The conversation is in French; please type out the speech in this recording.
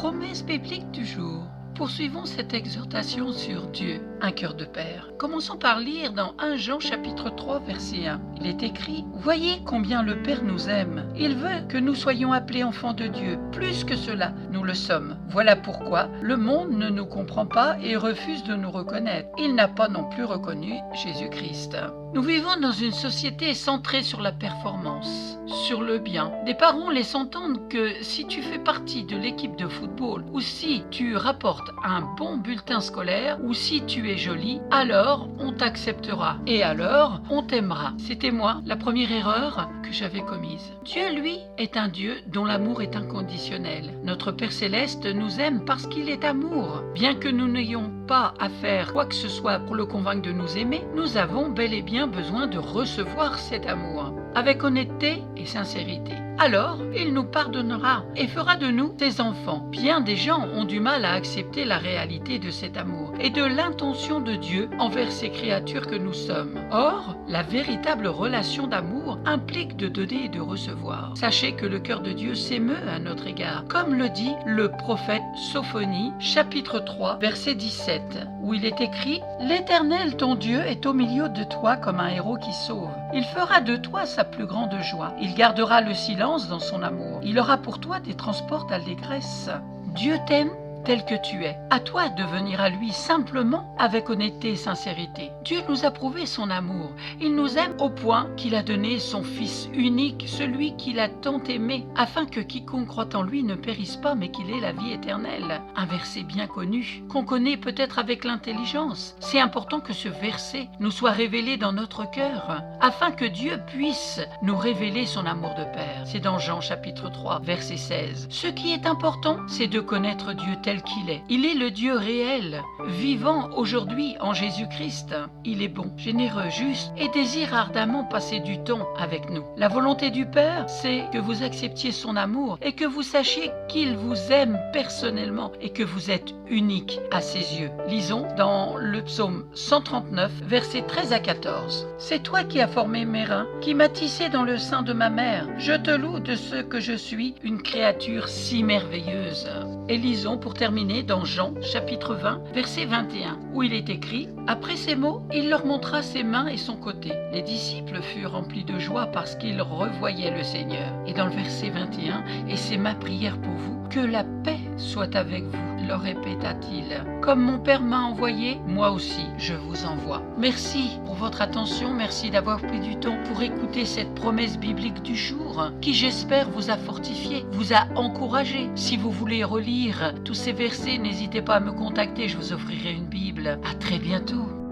Promesse biblique du jour. Poursuivons cette exhortation sur Dieu, un cœur de père. Commençons par lire dans 1 Jean chapitre 3 verset 1. Il est écrit: « Voyez combien le Père nous aime. Il veut que nous soyons appelés enfants de Dieu. Plus que cela, nous le sommes. Voilà pourquoi le monde ne nous comprend pas et refuse de nous reconnaître. Il n'a pas non plus reconnu Jésus-Christ. » Nous vivons dans une société centrée sur la performance, sur le bien. Des parents laissent entendre que si tu fais partie de l'équipe de football, ou si tu rapportes un bon bulletin scolaire, ou si tu es jolie, alors on t'acceptera et alors on t'aimera. C'était moi, la première erreur que j'avais commise. Dieu, lui, est un Dieu dont l'amour est inconditionnel. Notre Père Céleste nous aime parce qu'il est amour. Bien que nous n'ayons pas à faire quoi que ce soit pour le convaincre de nous aimer, nous avons bel et bien besoin de recevoir cet amour avec honnêteté et sincérité. Alors, il nous pardonnera et fera de nous ses enfants. Bien des gens ont du mal à accepter la réalité de cet amour et de l'intention de Dieu envers ces créatures que nous sommes. Or, la véritable relation d'amour implique de donner et de recevoir. Sachez que le cœur de Dieu s'émeut à notre égard, comme le dit le prophète Sophonie, chapitre 3, verset 17, où il est écrit: « L'Éternel, ton Dieu, est au milieu de toi comme un héros qui sauve. Il fera de toi sa plus grande joie. Il gardera le silence dans son amour. Il aura pour toi des transports d'allégresse. » Dieu t'aime tel que tu es. À toi de venir à lui simplement avec honnêteté et sincérité. Dieu nous a prouvé son amour. Il nous aime au point qu'il a donné son Fils unique, celui qu'il a tant aimé, afin que quiconque croit en lui ne périsse pas, mais qu'il ait la vie éternelle. Un verset bien connu, qu'on connaît peut-être avec l'intelligence. C'est important que ce verset nous soit révélé dans notre cœur, afin que Dieu puisse nous révéler son amour de Père. C'est dans Jean chapitre 3, verset 16. Ce qui est important, c'est de connaître Dieu tel qu'il est. Il est le Dieu réel, vivant aujourd'hui en Jésus-Christ. Il est bon, généreux, juste et désire ardemment passer du temps avec nous. La volonté du Père, c'est que vous acceptiez son amour et que vous sachiez qu'il vous aime personnellement et que vous êtes unique à ses yeux. Lisons dans le psaume 139, versets 13 à 14. « C'est toi qui as formé mes reins, qui m'as tissé dans le sein de ma mère. Je te loue de ce que je suis, une créature si merveilleuse. » Et lisons pour terminer dans Jean chapitre 20 verset 21 où il est écrit: « Après ces mots, il leur montra ses mains et son côté. Les disciples furent remplis de joie parce qu'ils revoyaient le Seigneur. » Et dans le verset 21, « Et c'est ma prière pour vous, que la paix soit avec vous, leur répéta-t-il. Comme mon Père m'a envoyé, moi aussi je vous envoie. » Merci pour votre attention, merci d'avoir pris du temps pour écouter cette promesse biblique du jour qui, j'espère, vous a fortifié, vous a encouragé. Si vous voulez relire tous ces versets, n'hésitez pas à me contacter, je vous offrirai une Bible. À très bientôt.